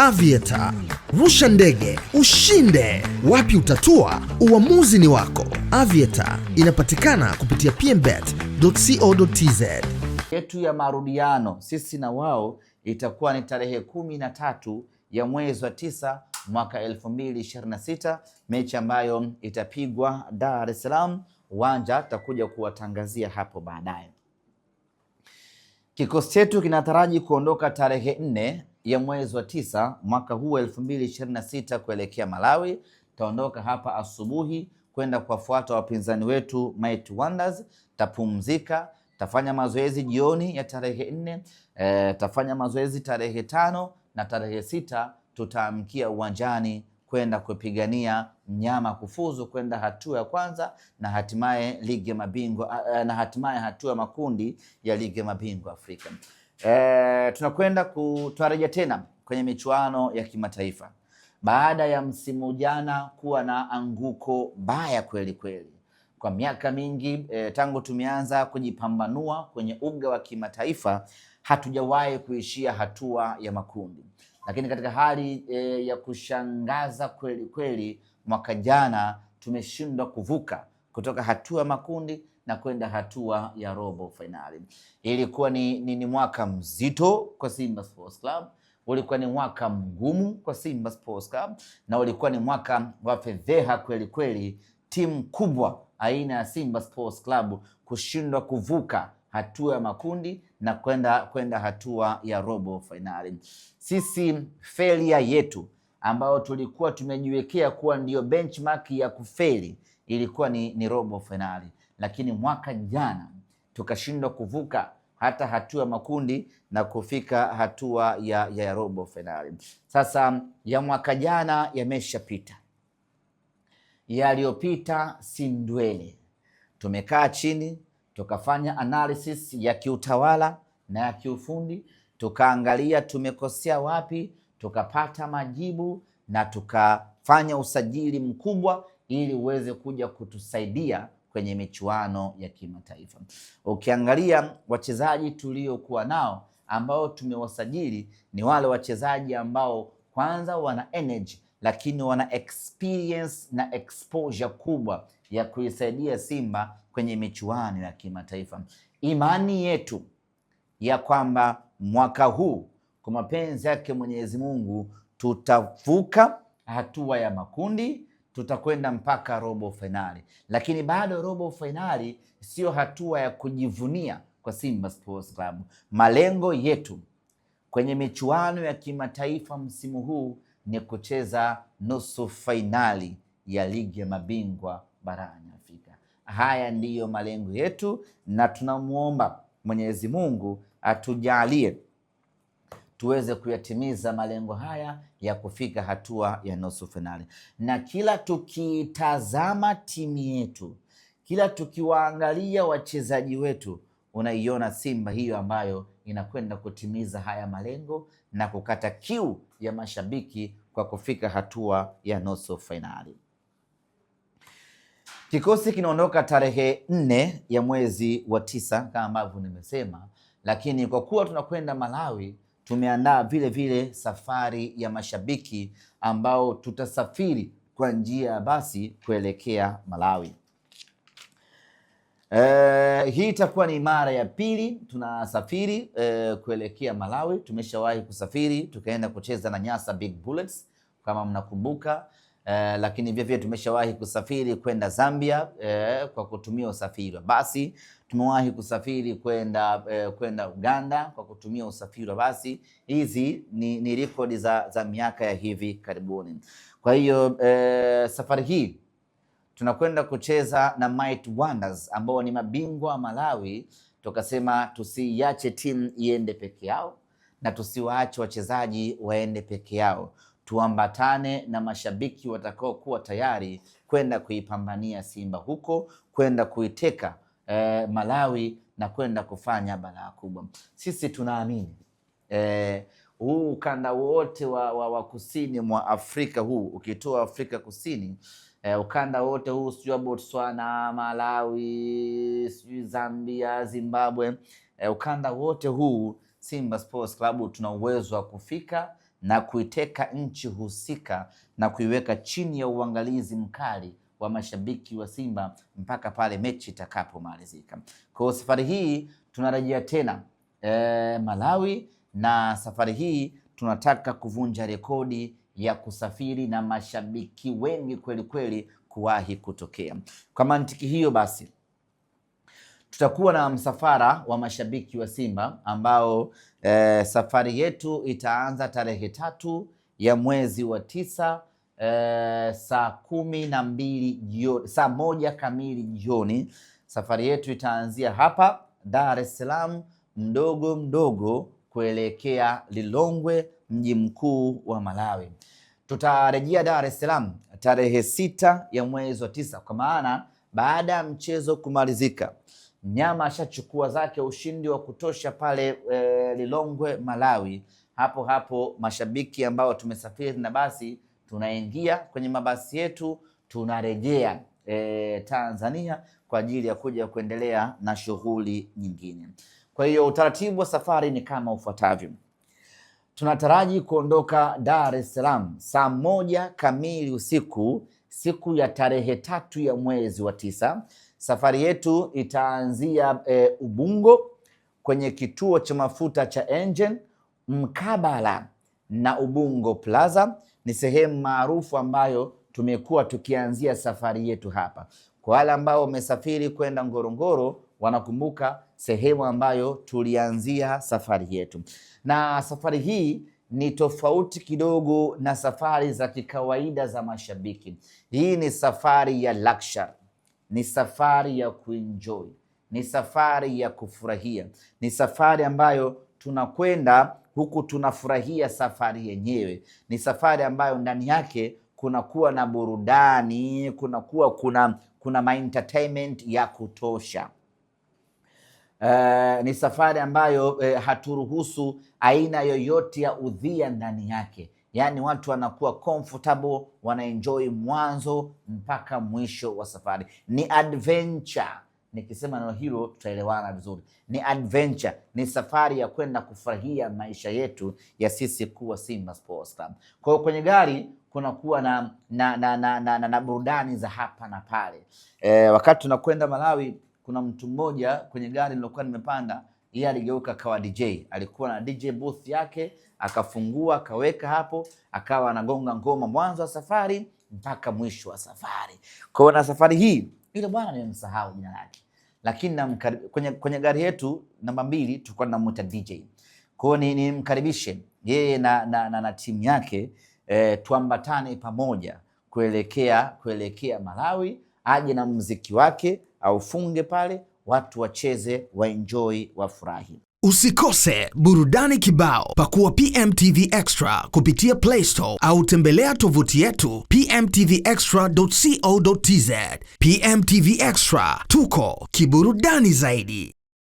Aviator. Rusha ndege, ushinde. Wapi utatua? Uamuzi ni wako. Aviator inapatikana kupitia pmbet.co.tz. Yetu ya marudiano sisi na wao itakuwa ni tarehe 13 ya mwezi wa 9 mwaka 2026, mechi ambayo itapigwa Dar es Salaam. Uwanja tutakuja kuwatangazia hapo baadaye. Kikosi chetu kinataraji kuondoka tarehe 4 ya mwezi wa 9 mwaka huu 2026 kuelekea Malawi. Taondoka hapa asubuhi kwenda kuwafuata wapinzani wetu Mighty Wonders. Tapumzika, tafanya mazoezi jioni ya tarehe 4, tafanya mazoezi tarehe 5 na tarehe 6 tutaamkia uwanjani kwenda kupigania mnyama kufuzu kwenda hatua ya kwanza na hatimaye ligi ya mabingwa na hatimaye hatua ya makundi ya ligi ya mabingwa Afrika. Tunakwenda kutarajia tena kwenye michuano ya kimataifa baada ya msimu jana kuwa na anguko baya kweli kweli. Kwa miaka mingi tangu tumeanza kujipambanua kwenye uga wa kimataifa hatujawahi kuishia hatua ya makundi. Lakini katika hali ya kushangaza kweli kweli, mwaka jana tumeshindwa kuvuka kutoka hatua ya makundi na kwenda hatua ya robo finali. Ilikuwa ni mwaka mzito kwa Simba Sports Club, ulikuwa ni mwaka mgumu kwa Simba Sports Club, na ulikuwa ni mwaka wa fedheha kweli kweli, timu kubwa aina ya Simba Sports Club kushindwa kuvuka hatua ya makundi na kwenda hatua ya robo finali. Sisi failure yetu ambayo tulikuwa tumejiwekea kuwa ndio benchmark ya kufeli ilikuwa ni robo finali, lakini mwaka jana tukashindwa kuvuka hata hatua ya makundi na kufika hatua ya robo finali. Sasa ya mwaka jana yameshapita, yaliyopita si ndwele. Tumekaa chini tukafanya analysis ya kiutawala na ya kiufundi, tukaangalia tumekosea wapi, tukapata majibu na tukafanya usajili mkubwa ili uweze kuja kutusaidia kwenye michuano ya kimataifa. Ukiangalia wachezaji tuliokuwa nao ambao tumewasajili ni wale wachezaji ambao kwanza wana energy, lakini wana experience na exposure kubwa ya kuisaidia Simba kwenye michuano ya kimataifa. Imani yetu ya kwamba mwaka huu kwa mapenzi yake Mwenyezi Mungu tutavuka hatua ya makundi, tutakwenda mpaka robo finali. Lakini bado robo finali sio hatua ya kujivunia kwa Simba Sports Club. Malengo yetu kwenye michuano ya kimataifa msimu huu ni kucheza nusu finali ya ligi ya mabingwa barani Afrika. Haya ndiyo malengo yetu na tunamuomba Mwenyezi Mungu atujalie tuweze kuyatimiza malengo haya ya kufika hatua ya nusu finali. Na kila tukitazama timu yetu, kila tukiwaangalia wachezaji wetu, unaiona Simba hiyo ambayo inakwenda kutimiza haya malengo na kukata kiu ya mashabiki kwa kufika hatua ya nusu finali. Kikosi kinaondoka tarehe 4 ya mwezi wa 9 kama ambavyo nimesema, lakini kwa kuwa tunakwenda Malawi, tumeandaa vile vile safari ya mashabiki ambao tutasafiri kwa njia ya basi kuelekea Malawi. Hii itakuwa ni mara ya pili tunasafiri kuelekea Malawi. Tumeshawahi kusafiri tukaenda kucheza na Nyasa Big Bullets kama mnakumbuka, lakini vile vile tumeshawahi kusafiri kwenda Zambia kwa kutumia usafiri wa basi. Tumewahi kusafiri kwenda Uganda kwa kutumia usafiri wa basi. Hizi ni rekodi za miaka ya hivi karibuni. Kwa hiyo safari hii tunakwenda kucheza na Mighty Wonders ambao ni mabingwa Malawi. Tukasema tusiache timu iende peke yao na tusiwaache wachezaji waende peke yao. Tuambatane na mashabiki watakao kuwa tayari kwenda kuipambania Simba huko, kwenda kuiteka Malawi na kwenda kufanya balaa kubwa. Sisi tunaamini huu ukanda wote wa kusini mwa Afrika huu, ukitoa Afrika Kusini, ukanda wote huu, sio Botswana, Malawi, sio Zambia, Zimbabwe, ukanda wote huu Simba Sports Club tuna uwezo wa kufika na kuiteka nchi husika na kuiweka chini ya uangalizi mkali wa mashabiki wa Simba mpaka pale mechi itakapomalizika. Kwa safari hii tunarejea tena Malawi, na safari hii tunataka kuvunja rekodi ya kusafiri na mashabiki wengi kweli kweli kuwahi kutokea. Kwa mantiki hiyo basi, tutakuwa na msafara wa mashabiki wa Simba ambao safari yetu itaanza tarehe 3 ya mwezi wa 9 saa 12 jioni, saa 1 kamili jioni. Safari yetu itaanzia hapa Dar es Salaam mdogo mdogo kuelekea Lilongwe, mji mkuu wa Malawi. Tutarejea Dar es Salaam tarehe 6 ya mwezi wa 9, kwa maana baada ya mchezo kumalizika, mnyama ashachukua zake ushindi wa kutosha pale Lilongwe Malawi. Hapo hapo mashabiki ambao tumesafiri na basi, tunaingia kwenye mabasi yetu, tunarejea Tanzania kwa ajili ya kuja kuendelea na shughuli nyingine. Kwa hiyo utaratibu wa safari ni kama ufuatavyo. Tunataraji kuondoka Dar es Salaam saa 1 kamili usiku siku ya tarehe 3 ya mwezi wa 9. Safari yetu itaanzia Ubungo kwenye kituo cha mafuta cha Engen mkabala na Ubungo Plaza. Ni sehemu maarufu ambayo tumekuwa tukianzia safari yetu hapa. Kwa wale ambao wamesafiri kwenda Ngorongoro wanakumbuka sehemu ambayo tulianzia safari yetu. Na safari hii ni tofauti kidogo na safari za kikawaida za mashabiki. Hii ni safari ya luxury, ni safari ya kuenjoy, ni safari ya kufurahia, ni safari ambayo tunakwenda huku tunafurahia safari yenyewe. Ni safari ambayo ndani yake kunakuwa na burudani, kuna entertainment ya kutosha. Ni safari ambayo haturuhusu aina yoyote ya udhia ndani yake. Yaani watu wanakuwa comfortable, wanaenjoy mwanzo mpaka mwisho wa safari. Ni adventure. Nikisema neno hilo tutaelewana vizuri. Ni adventure, ni safari ya kwenda kufurahia maisha yetu ya sisi kuwa Simba Sports Club. Kwa hiyo kwenye gari kunakuwa na burudani za hapa na pale. Wakati tunakwenda Malawi, kuna mtu mmoja kwenye gari nilokuwa nimepanda, yeye aligeuka akawa DJ. Alikuwa na DJ booth yake, akafungua akaweka hapo, akawa anagonga ngoma mwanzo wa safari mpaka mwisho wa safari. Kwa hiyo na safari hii yule bwana nimemsahau jina lake, lakini kwenye gari yetu namba 2 tulikuwa tunamuita DJ. Kwa hiyo nimkaribishe yeye na timu yake, tuambatane pamoja kuelekea Malawi, aje na muziki wake aufunge pale, watu wacheze, waenjoy, wafurahi. Usikose burudani kibao. Pakua PMTV Extra kupitia Play Store au tembelea tovuti yetu pmtvextra.co.tz. PMTV Extra, tuko kiburudani zaidi.